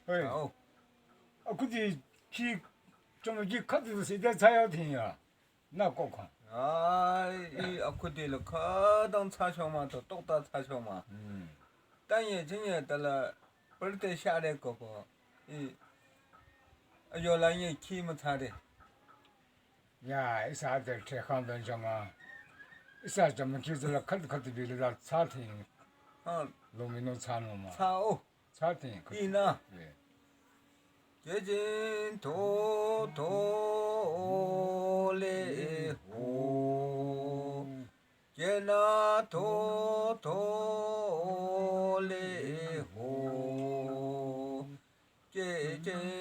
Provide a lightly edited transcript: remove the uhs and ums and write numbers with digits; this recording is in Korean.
어이. 어. 그지 기 카드도 세대 자야 되냐. 나 꼭한. 이 아쿠딜 커던 차셔만 또 똑다 차셔만. 땅에 정에 달라 벌때 샤래 거고 이 요란이 키면 차래. 야, 이사들 최강던 정아. 이사 좀 기술을 칼도 빌려다 차팅. 로미노 차노마. 차오. 차팅. 이나. 예. 제진 도도레호 제나 도도레호 제진